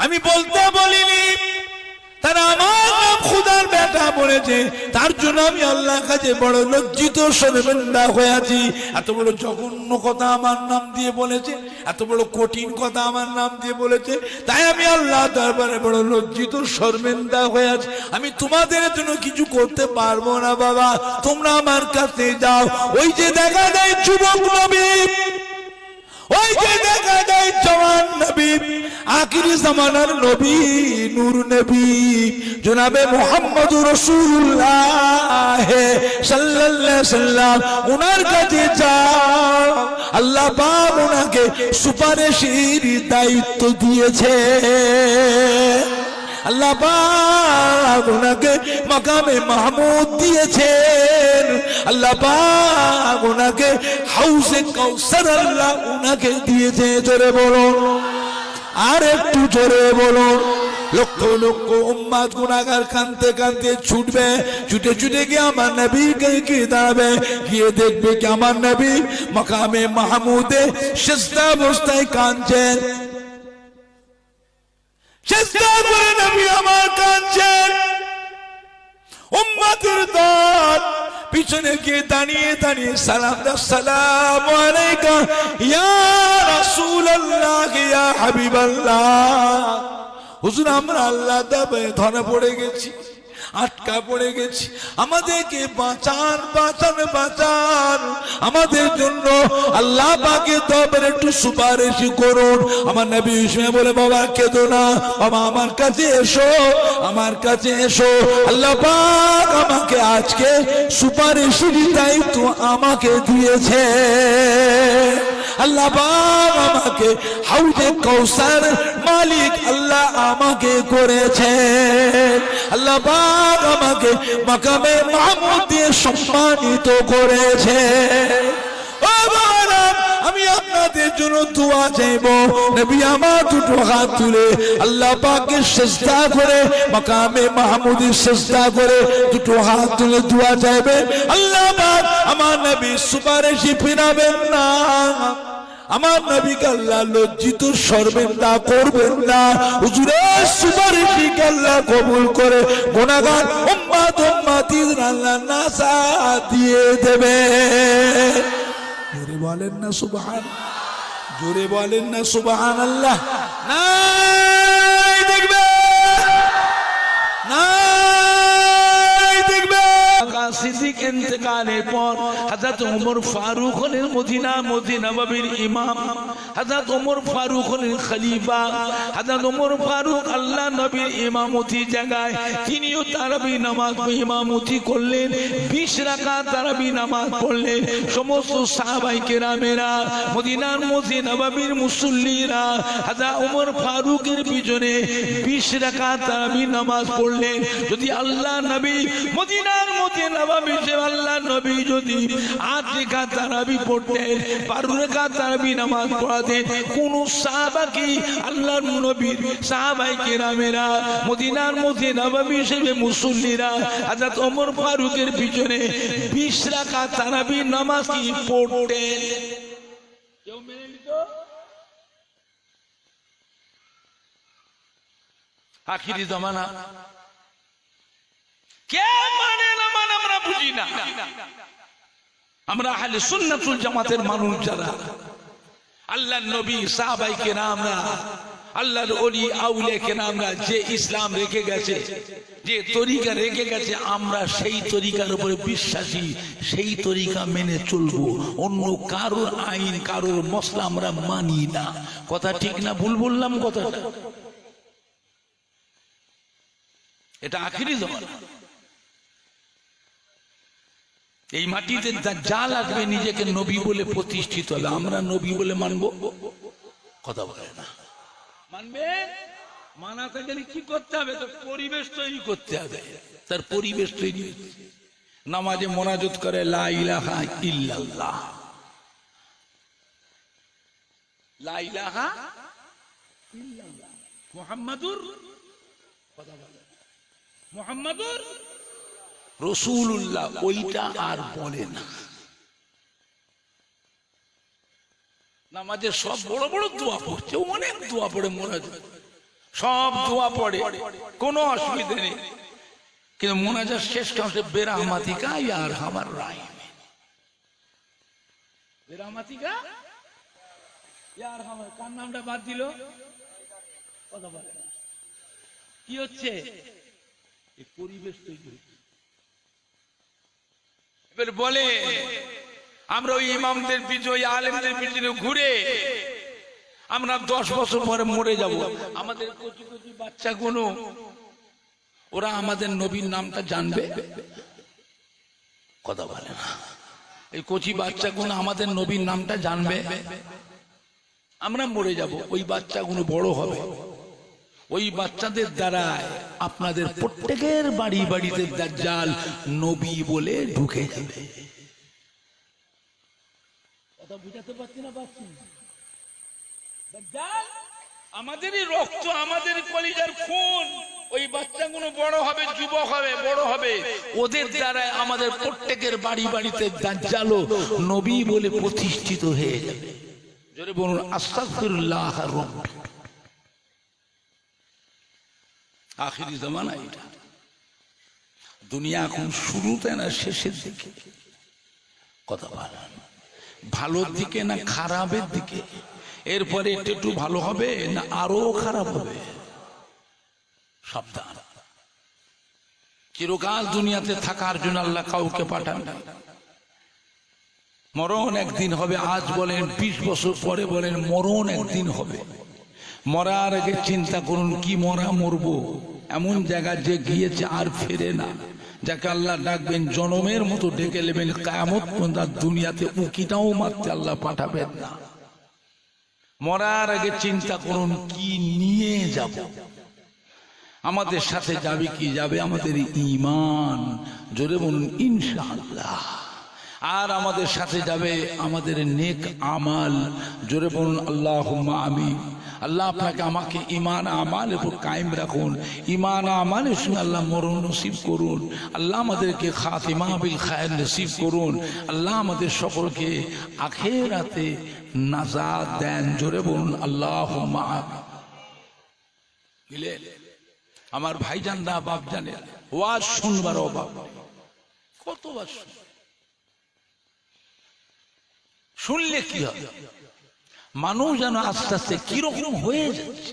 আমি বলতে বলিনি, তারা আমার নাম খুদার বেটা বলেছে, তার জন্য আমি আল্লাহর কাছে বড় লজ্জিত শর্মিন্দা হয়ে আছি। এত বড় জঘন্য কথা আমার নাম দিয়ে বলেছে, এত বড় কঠিন কথা আমার নাম দিয়ে বলেছে, তাই আমি আল্লাহ দরবারে বড় লজ্জিত শর্মিন্দা হয়ে আছি, আমি তোমাদের জন্য কিছু করতে পারবো না বাবা, তোমরা আমার কাছে যাও। ওই যে দেখা যায় যুবক নবী, ওই যে দেখা যায় জওয়ান নবী, আখিরি জামানার নবী, নূর নবী জনাবে মুহাম্মদুর রাসূলুল্লাহ সাল্লাল্লাহু আলাইহি সাল্লাম, ওনার কাছে যাও, আল্লাহ পাক ওনাকে সুপারিশের দায়িত্ব দিয়েছে, আল্লাহ পাক ওনাকে মাকামে মাহমুদ দিয়েছেন, আল্লাহ পাক ওনাকে হাউজে কাউসার আল্লাহ ওনাকে দিয়েছে। জোরে বলুন, আর একটু জোরে বলুন। লক্ষ লক্ষ উম্মত গুনাহগার কাঁদতে কাঁদতে ছুটবে, ছুটে ছুটে গিয়ে আমার নবীর কাছে দাঁড়াবে, গিয়ে দেখবে কি আমার নবী মাকামে মাহমুদে সিজদা অবস্থায় কাঁদছেন, সিজদা করে নবী আমার কাঁদছেন, উম্মতের দল পিছনে গিয়ে দাঁড়িয়ে দাঁড়িয়ে সালাম দাও, আসসালামু আলাইকা ইয়া রাসূলুল্লাহ ইয়া হাবিবাল্লাহ। হুজুর আমরা আল্লাহ দরবারে ধরা পড়ে গেছি, আটকা পড়ে গেছি, আমাদেরকে বাঁচান বাঁচান বাঁচান, আমাদের জন্য আল্লাহ পাকের দরবারে একটু সুপারিশ করুন। আমার নবী ইসমাঈল বলে, বাবা কেঁদো না, বাবা আমার কাছে এসো, আমার কাছে এসো, আল্লাহ পাক আমাকে আজকে সুপারিশের দায়িত্ব আমাকে দিয়েছে, আল্লাহ পাক আমাকে হাউজে কাউসার মালিক আল্লাহ আমাকে করেছে, আল্লাহ পাক আমাকে মাকামে মাহমুদ দিয়ে সম্মানিত করেছে। আপনাদের জন্য দোয়া চাইব। নবী আমার দুটো হাত তুলে আল্লাহ পাকের সিজদা করে মাকামে মাহমুদে সিজদা করে দুটো হাত তুলে দোয়া চাইবে, আল্লাহ পাক আমার নবী সুপারিশে ফিরাবেন না, আমার নবীকে আল্লাহ লজ্জিত শর্মিন্দা করবেন না, হুজুরের সুপারিশকে আল্লাহ কবুল করে গুনাহগার উম্মত উম্মতির আল্লাহ নাজাত দিয়ে দেবে। জোরে বলেন না সুবহান, জোরে বলেন না সুবহানাল্লাহ। নাই দেখবে, নাই দেখবে। সিদ্দিক ইন্তেকালের পর হযরত ওমর ফারুক হলেন মদিনা নববীর ইমাম, হযরত ওমর ফারুক হলেন খলিফা। হযরত ওমর ফারুক আল্লাহ নবীর ইমামতি জায়গায় তিনিও তারাবি নামাজ ইমামতি করলেন, 20 রাকাত তারাবি নামাজ পড়লেন। সমস্ত সাহাবায়ে কেরামেরা মদিনার মসজিদ নববীর মুসল্লিরা হযরত ওমর ফারুকের পিছনে 20 রাকাত তারাবি নামাজ পড়লেন। যদি আল্লাহ নবী মদিনার আল্লাহ নবী যদি 8 রাকাত তারাবি পড়তেন, 12 রাকাত তারাবি নামাজ পড়াতেন, কোন সাহাবাকে আল্লাহর নবীর সাহাবায়ে কেরামেরা মদিনার মসজিদ নববী হিসেবে মুসল্লিরা হযরত ওমর ফারুকের পিছনে 20 রাকাত তারাবি নামাজ কি পড়তেন? কেউ মেনে নিত? আখিরি জামানা কে মানে না মানে আমরা বুঝি না। আমরা আহলে সুন্নাতুল জামাতের মানুষ যারা আল্লাহর নবী সাহাবায়ে কেরামরা আল্লাহর ওলি আউলিয়া কেরামরা যে ইসলাম রেখে গেছে, যে তরিকা রেখে গেছে, আমরা সেই তরিকার উপরে বিশ্বাসী, সেই তরিকা মেনে চলবো। অন্য কারোর আইন কারোর মসলা আমরা মানি না। কথা ঠিক না ভুল বললাম কথাটা? এটা আখিরি জামানা। এই মাটিতে যা লাগবে নিজেকে নবী বলে প্রতিষ্ঠিত হবে, আমরা নবী বলে মানবো? কথা বলে না। মানবে? মানাতে গেলে কি করতে হবে? তো পরিবেশ তৈরি করতে হবে। তার পরিবেশ তৈরি নামাজে মোনাজাত করে লা ইলাহা ইল্লাল্লাহ, লা ইলাহা ইল্লাল্লাহ মুহাম্মাদুর, কথা বলে মুহাম্মাদুর রাসূলুল্লাহ, ওইটা আর বলে না। নামাজে সব বড় বড় দোয়া পড়ছে, অনেক দোয়া পড়ে মোনাজাত, সব দোয়া পড়ে, কোনো অসুবিধা নেই, কিন্তু মোনাজাত শেষ কাছে বেরাহমাতিকা ইয়া আরহামার রাহিমিন, বেরাহমাতিকা ইয়া আরহামার, কার নামটা বাদ দিল? কথা বলে না। কি হচ্ছে? এই পরিবেশ তৈরি হচ্ছে। এবার বলে আমরা ওই ইমামদের পিছনে ওই আলেমদের পিছনে ঘুরে আমরা 10 বছর পরে মরে যাব। আমাদের কচি কচি বাচ্চাগুলো ওরা আমাদের নবীর নামটা জানবে? কথা বলে না। এই কচি বাচ্চাগুলো আমাদের নবীর নামটা জানবে? আমরা মরে যাব, ওই বাচ্চাগুলো বড় হবে, ওই বাচ্চাদের দ্বারা আপনাদের প্রত্যেকের বাড়ি বাড়িতে দাজ্জাল নবী বলে ঢুকে যাবে। কথা বুঝাতে পারছি না? পারছি। দাজ্জাল আমাদেরই রক্ত, আমাদের কলিজার খুন, ওই বাচ্চাগুলো বড় হবে, যুবক হবে, বড় হবে, ওদের দ্বারা আমাদের প্রত্যেকের বাড়ি বাড়িতে দাজ্জাল নবী বলে প্রতিষ্ঠিত হয়ে যাবে। জোরে বলুন আস্তাগফিরুল্লাহ রাব্বি। আখিরি জামানা এটা। দুনিয়া এখন শুরুতে না শেষের দিকে? কথা বলেন। ভালোর দিকে না খারাপের দিকে? এরপরে একটু ভালো হবে না আরো খারাপ হবে? সাবধান। চিরকাল দুনিয়াতে থাকার জন্য আল্লাহ কাউকে পাঠান না। মরণ একদিন হবে। আজ বলেন 20 বছর পরে বলেন মরণ একদিন হবে। মরার আগে চিন্তা করুন কি মরবো। এমন জায়গা যে গিয়েছে আর ফেরে না, যাকে আল্লাহ ডাকবেন জনমের মতো ডেকে নেবেন, কিয়ামত পর্যন্ত দুনিয়াতে উকিটাও মারতে আল্লাহ পাঠাবেন না। মরার আগে চিন্তা করুন কি নিয়ে যাব। আমাদের সাথে যাবে কি? যাবে আমাদের ঈমান। জোরে বলুন ইনশাআল্লাহ। আর আমাদের সাথে যাবে আমাদের নেক আমাল। জোরে বলুন আল্লাহুম্মা আমিন। আল্লাহ আপনাকে আমাকে ঈমান আমাল উপর কায়েম রাখুন, ঈমান আমালের সঙ্গে আল্লাহ মরণ নসিব করুন। আল্লাহ আমাদেরকে খাতিমা বিল খায়র নসিব করুন। আল্লাহ আমাদের সকলকে আখিরাতে নাজাত দেন। জোরে বলুন আল্লাহুম্মা আমিন। আমার ভাইজানরা, বাপ জানে, ওয়াজ শুনবার অভাব, কত ওয়াজ শুনলে কি হবে? মানুষ যেন আস্তে আস্তে কিরকম হয়ে যাচ্ছে,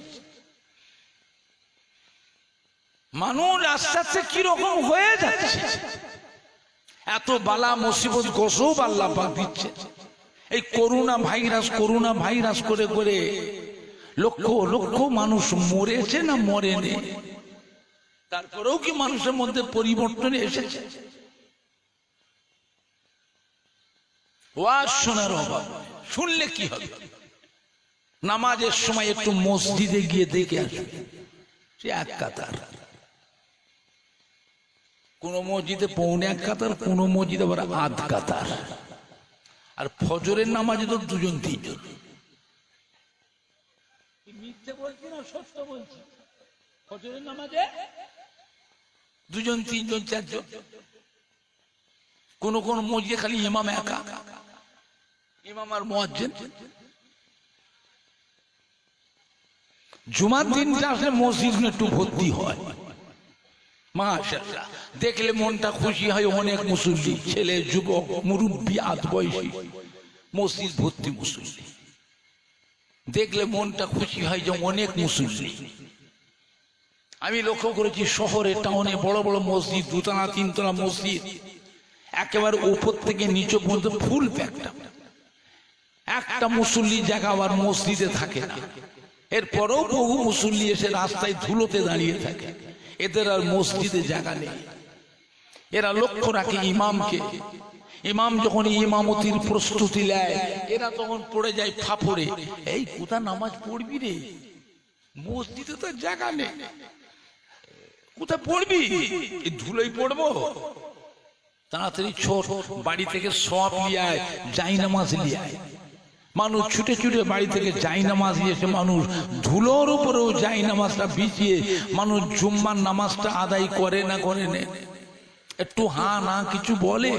মানুষ আস্তে আস্তে কিরকম হয়ে যাচ্ছে। এত বালা মুসিবত গজব আল্লাহ পাক দিচ্ছে। এই করোনা ভাইরাস করে করে লক্ষ লক্ষ মানুষ মরেছে না মরেনি? তারপরেও কি মানুষের মধ্যে পরিবর্তন এসেছে? ওয়াজ শোনার অভাব, শুনলে কি হবে? নামাজের সময় একটু মসজিদে গিয়ে দেখে আসবে, সে এক কাতার, কোন মসজিদে পৌনে এক কাতার, কোন মসজিদে আবার আধ কাতার। আর ফজরের নামাজে তো দুজন তিনজন। মিথ্যে বলছি না সত্য বলছি? ফজরের নামাজে দুজন তিনজন চারজন, কোন কোন মসজিদে খালি ইমাম একা, ইমাম আর মুয়াজ্জিন। জুমার দিনটা আসলে মসজিদ একটু ভর্তি হয়, মাশাআল্লাহ, দেখলে মনটা খুশি হয়। অনেক মুসল্লি, ছেলে, যুবক, মুরব্বী, আধ বয়সী, মসজিদ ভর্তি মুসল্লি। দেখলে মনটা খুশি হয় যে অনেক মুসল্লি। আমি লক্ষ্য করেছি শহরে, টাউনে বড় বড় মসজিদ, দুতলা তিনতলা মসজিদ, একেবারে উপর থেকে নিচে পর্যন্ত ফুল প্যাকটা। একটা মুসল্লি জায়গা আবার মসজিদে থাকে না। এরপরেও বহু মুসল্লি এসে রাস্তায় ধুলোতে দাঁড়িয়ে থাকে। এদের আর মসজিদে জায়গা নেই। এরা লক্ষ্য রাখে ইমামকে। ইমাম যখন ইমামতির প্রস্তুতি নেয়, এরা তখন পড়ে যায় ফাপড়ে, এই কোথা নামাজ পড়বি রে, মসজিদে তো জায়গা নেই, কোথায় পড়বি? এই ধুলোই পড়বো। তাড়াতাড়ি ছোট বাড়ি থেকে সব নিয়ে আয়, যাই নামাজ নিয়ে আয়। মানুষ ছুটে ছুটে বাড়ি থেকে যাই নামাজ নিয়েছে। মানুষ ধুলোর উপরেও যাই নামাজটা বিছিয়ে মানুষ জুম্মার নামাজটা আদায় করে না করে নে, একটু হা না কিছু বলে।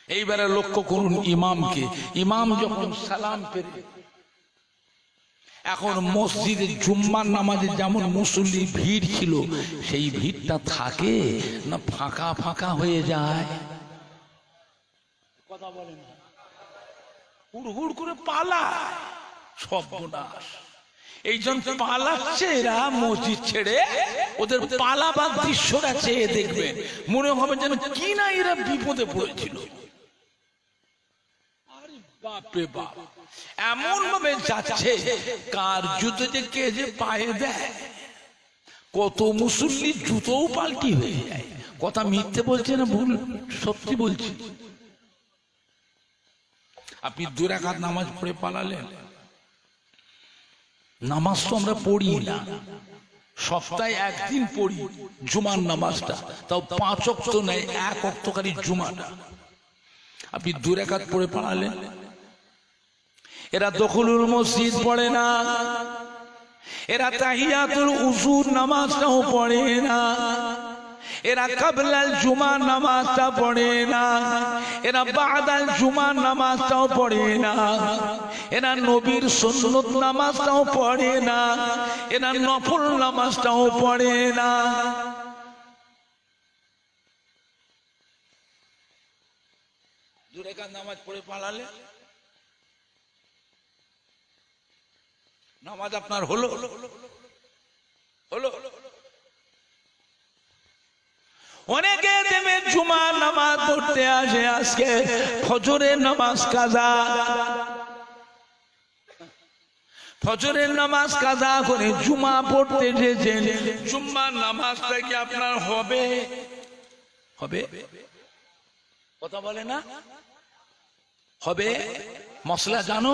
এইবারে লক্ষ্য করুন ইমামকে। ইমাম যখন সালাম ফেরে, এখন মসজিদে জুম্মার নামাজে যেমন মুসল্লি ভিড় ছিল, সেই ভিড়টা থাকে না ফাঁকা ফাঁকা হয়ে যায়? কথা বলেন, হুড় করে পালায়, সর্বনাশ। এই জন্য পালাচ্ছে এরা মসজিদ ছেড়ে। ওদের পালাবার দৃশ্যটা চেয়ে দেখবেন, মনে হবে যেন কি না এরা বিপদে পড়েছিল। বাপরে বাপ, এমন ভাবে যাচ্ছে, কার জুতো যে কে যে পায়ে দেয়। কত মুসল্লি জুতোও পাল্টি হয়ে যায়। কথা মিথ্যে বলছে না ভুল সত্যি বলছি। আপনি 2 রাকাত নামাজ পড়ে পালালেন। নামাজ তো আমরা পড়ি না, সপ্তাহে একদিন পড়ি জুমার নামাজটা, তাও 5 ওয়াক্ত নেই, 1 ওয়াক্ত খালি জুমাটা। আপনি 2 রাকাত পড়ে পালালেন। এরা দখলুল মসজিদ পড়ে না, এরা তাহিয়াতুল উজুর নামাজটাও পড়ে না, এরা কাবলাল জুমার নামাজটা পড়ে না, এরা বাদাল জুমার নামাজটাও পড়ে না, এরা নবীর সুন্নত নামাজটাও পড়ে না, এরা নফল নামাজটাও পড়ে না। দুরেকাত নামাজ পড়ে পালালে নামাজ আপনার হলো হলো। অনেকে দেবে জুমার নামাজ পড়তে আসে, আজকে ফজরের নামাজ কাজা, ফজরের নামাজ কাজা করে জুমা পড়তে এসেছেন। জুম্মার নামাজটা কি আপনার হবে? হবে? কথা বলে না হবে? মশলা জানো?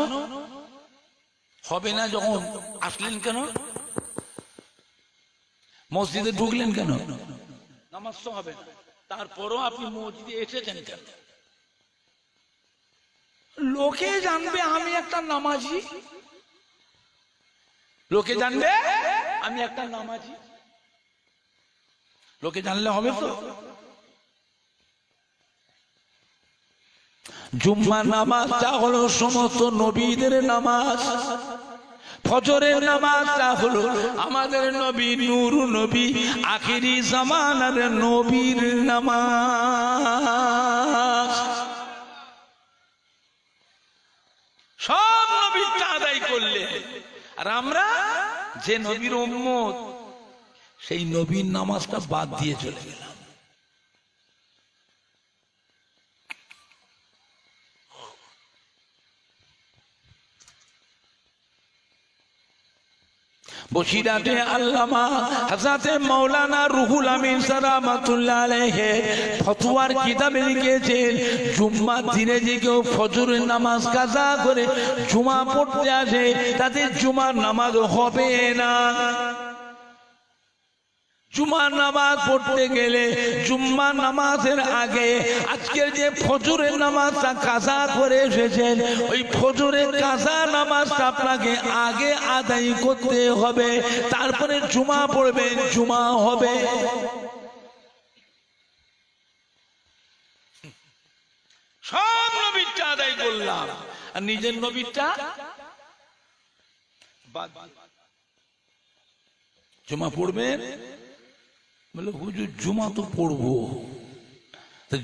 হবে না। যখন আসলেন কেন? মসজিদে ঢুকলেন কেন? নামাজ তো হবে না। তারপরও আপনি মসজিদে এসেছেন কেন? লোকে জানবে আমি একটা নামাজি, লোকে জানবে আমি একটা নামাজি, লোকে জানলে হবে তো? জুম্মা নামাজটা হলো সমস্ত নবীদের নামাজ, ফজরের নামাজটা হলো আমাদের নবী নূর নবী আখিরি জামানার নবীর নামাজ। সব নবীটা আদায় করলে, আর আমরা যে নবীর উম্মত সেই নবীর নামাজটা বাদ দিয়ে চলে গেলাম। বসিরাটে আল্লামা হযরত মাওলানা রুহুল আমিন রাহমাতুল্লাহ আলাইহি ফতোয়ার কিতাবে লিখেছেন, জুম্মার দিনে যে কেউ ফজরের নামাজ কাজা করে জুমা পড়তে আসে তাদের জুমার নামাজ হবে না। জুমার নামাজ পড়তে গেলে জুম্মার নামাজের আগে আজকের যে ফজরের নামাজটা কাজা করে এসেছেন, ওই ফজরের কাজা নামাজটা আপনাকে আগে আদায় করতে হবে, তারপরে জুমা পড়বেন, জুমা হবে। সব নবীরটা আদায় করলাম আর নিজের নবীরটা বাদ। জুমা পড়বেন বলে হুজুর জুমা তো পড়বো,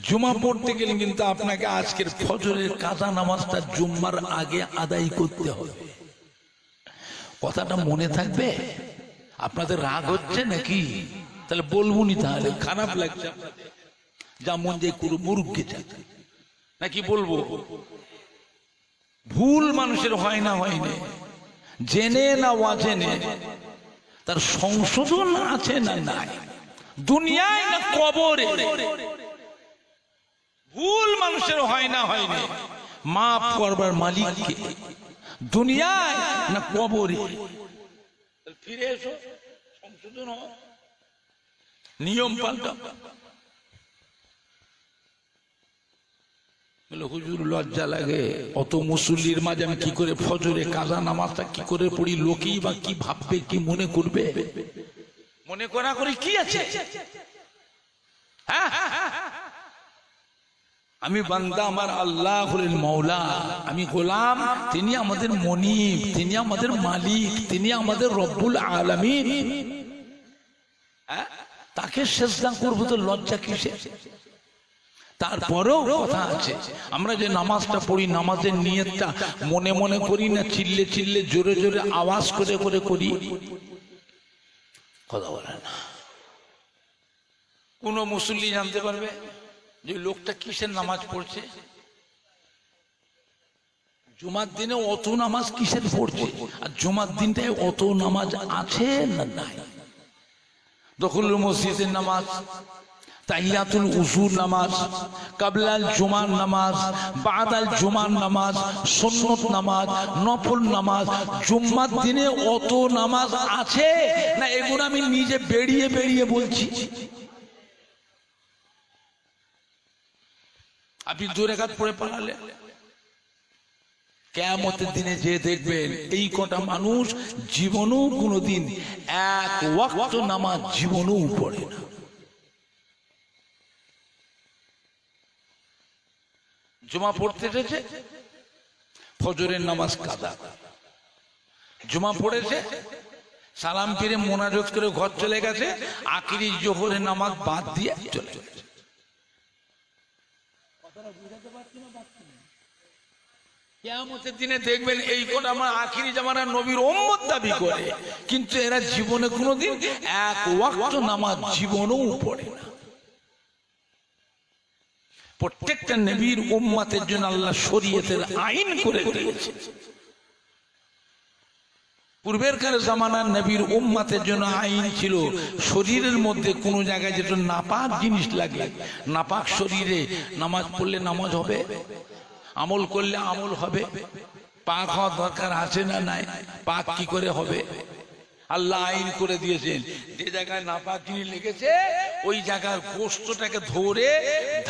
জুমা পড়তে গেলে কিন্তু আপনাকে আজকের ফজরের কাজা নামাজটা জুম্মার আগে আদায় করতে হবে। কথাটা মনে থাকবে? আপনাদের রাগ হচ্ছে নাকি? তাহলে বলবুনি, তাহলে খারাপ লাগছে আপনাদের, যা মন যে করু মুরুখকে চাকরি নাকি বলবো? ভুল মানুষের হয় না, হয়নি, জেনে না অজেনে তার সংশোধন আছে না নাই, দুনিয়ায় না কবরে। ভুল মানুষের হয় না, হয়নি, মাফ করবার মালিক কে? দুনিয়ায় না কবরে? ফিরে এসো, সংশোধন হও, নিয়ম পাল্টা। বলে হুজুর লজ্জা লাগে, অত মুসল্লির মাঝে আমি কি করে ফজরে কাজা নামাজটা কি করে পড়ি, লোকেই বা কি ভাববে, কি মনে করবে? মনে করা করে কি আছে? আমি বান্দা, আমার আল্লাহ হলেন মৌলা, আমি গোলাম, তিনি আমাদের মনিব, তিনি আমাদের মালিক, তিনি আমাদের রব্বুল আলামিন। তাকে সেজদা করবো তো লজ্জা কিসে? তারপরেও কথা আছে, আমরা যে নামাজটা পড়ি নামাজের নিয়তটা মনে মনে করি না, চিল্লে চিল্লে জোরে জোরে আওয়াজ করে করে করি? কথা বলে না। কোন মুসল্লি জানতে পারবে যে লোকটা কিসের নামাজ পড়ছে? জুমার দিনে অত নামাজ কিসের পড়ছে, আর জুমার দিনটায় অত নামাজ আছে না নাই? দখলুল মসজিদের নামাজ, তাহিয়াতুল উজুর নামাজ, কাবলাল জুমার নামাজ, বাদাল জুমার নামাজ, সুন্নত নামাজ, নফল নামাজ, জুম্মার দিনে অত নামাজ আছে না? এগুলো আমি নিজে বেরিয়ে বেরিয়ে বলছি। আপনি 2 রাকাত পড়ে পালালে কিয়ামতের দিনে যে দেখবেন এই কটা মানুষ জীবনেও কোনোদিন এক ওয়াক্ত নামাজ জীবনেও পড়ে না। জুমা পড়তে এসেছে, ফজরের নামাজ কাদা, জুমা পড়েছে, সালাম ফিরে মোনাজাত করে ঘর চলে গেছে, আখিরি জোহরের নামাজ বাদ দিয়ে চলে গেছে। কিয়ামতের দিনে দেখবেন এই কোটা আমার আখিরি জামানার নবীর উম্মত দাবি করে, কিন্তু এরা জীবনে কোনোদিন এক ওয়াক্ত নামাজ জীবনেও পড়ে না। প্রত্যেকটা নবীর উম্মতের জন্য আল্লাহ শরীয়তের আইন করে দিয়েছে। পূর্বের কার জামানার নবীর উম্মতের জন্য আইন ছিল, শরীরের মধ্যে কোনো জায়গায় যেটা নাপাক জিনিস লাগে, নাপাক শরীরে নামাজ পড়লে নামাজ হবে, আমল করলে আমল হবে। পাক হওয়ার দরকার আছে না নাই? পাক কি করে হবে? আল্লাহ আইন করে দিয়েছেন, যে জায়গায় নাপাক জিনিস লেগেছে ওই জায়গার গোশতটাকে ধরে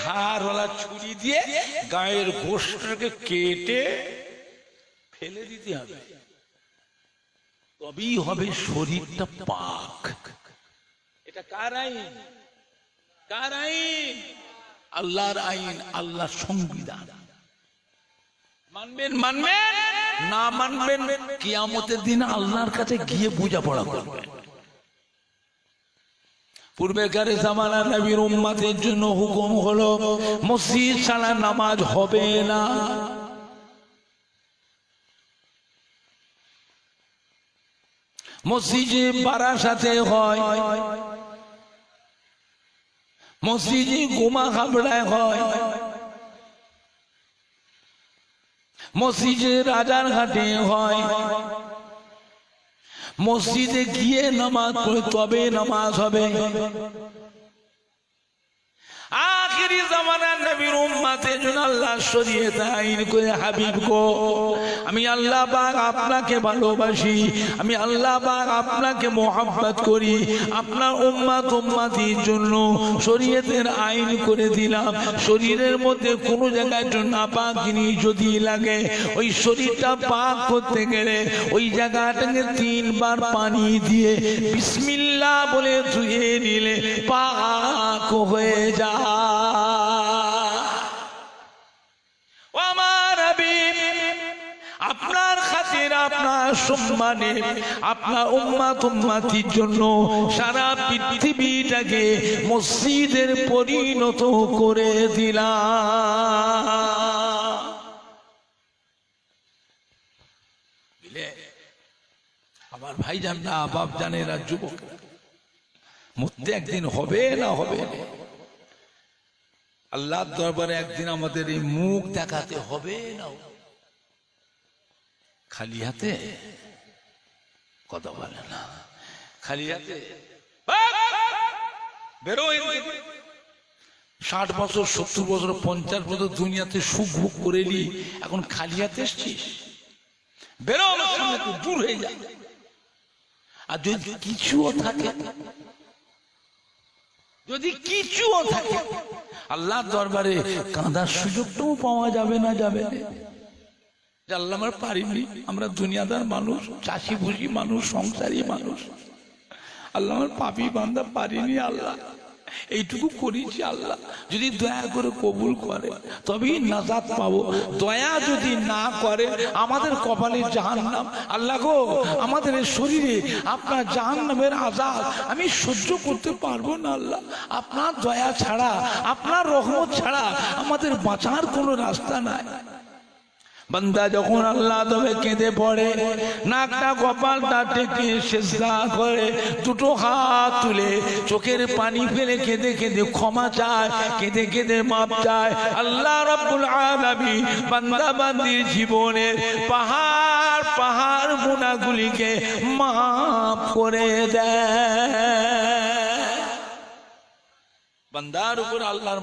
ধারওয়ালা ছুরি দিয়ে গায়ের গোশতটাকে কেটে ফেলে দিতে হবে, তবেই হবে শরীরটা পাক। এটা কার আইন? কার আইন? আল্লাহর আইন, আল্লাহর সংবিধান। মানবেন মানবেন, না মানবেন কিয়ামতের দিন আল্লাহর কাছে গিয়ে বোঝাপড়া করবেন। পূর্বেকার জামানার নবীর উম্মতের জন্য হুকুম হলো মসজিদ ছাড়া নামাজ হবে না। মসজিদে বারাসাতে হয়, মসজিদে গোমা খাবড়ায় হয়, মসজিদে রাজার ঘাটে হয়। মসজিদে গিয়ে নামাজ পড়ে তবে নামাজ হবে। আখিরি জামানার নবীর উম্মতের জন্য আল্লাহ শরীয়ত আইন করে, হাবিব গো আমি আল্লাহ পাক আপনাকে ভালোবাসি, আমি আল্লাহ পাক আপনাকে মোহাব্বত করি, আপনার উম্মতির জন্য শরীয়তের আইন করে দিলাম। শরীরের মধ্যে কোনো জায়গায় নাপাক জিনিস যদি লাগে, ওই শরীরটা পাক করতে গেলে ওই জায়গাটাকে 3 বার পানি দিয়ে বিসমিল্লাহ বলে ধুয়ে নিলে পাক হয়ে যায়। আমার হাবিব আপনার খাতির, আপনার সম্মানে, আপনার উম্মতির জন্য সারা পৃথিবীটাকে মসজিদের পরিণত করে দিলাম। আমার ভাইজান না, বাপ জানেরা, যুবক, মরতে একদিন হবে না হবে না। আল্লাহর দরবারে একদিন আমাদের এই মুখ দেখাতে হবে না। খালি হাতে কথা বলে না, খালি হাতে বেরো। 60 বছর, 70 বছর, 50 বছর দুনিয়াতে সুখ ভোগ করে নি, এখন খালি হাতে এসছিস? বেরো, দূর হয়ে যা। আর যদি কিছুও থাকে, যদি কিছুও থাকে, আল্লাহর দরবারে কাঁদার সুযোগটাও পাওয়া যাবে না, যাবে না। আল্লাহ আমরা পারিনি, আমরা দুনিয়াদার মানুষ, চাষি ভুষি মানুষ, সংসারী মানুষ। আল্লাহ আমার পাপী বান্দা, পারিনি। আল্লাহ এইটুকু করেছি, আল্লাহ যদি দয়া করে কবুল করে তবেই নাজাত পাবো। দয়া যদি না করে আমাদের কপালে জাহান্নাম। আল্লাহ গো আমাদের শরীরে আপনার জাহান্নামের আযাব আমি সহ্য করতে পারবো না। আল্লাহ আপনার দয়া ছাড়া, আপনার রহমত ছাড়া আমাদের বাঁচার কোনো রাস্তা নাই। বান্দা যখন আল্লাহ তবে কেঁদে পড়ে, নাকটা কপালটা টেকে সিজদা করে, 2 হাত তুলে চোখের পানি ফেলে কেঁদে কেঁদে ক্ষমা চায়, কেঁদে কেঁদে মাপ চায়, আল্লাহ রাব্বুল আলামিন বান্দা বান্দির জীবনের পাহাড় পাহাড় গুনাহগুলিকে মাফ করে দেয়। বান্দার উপর আল্লাহর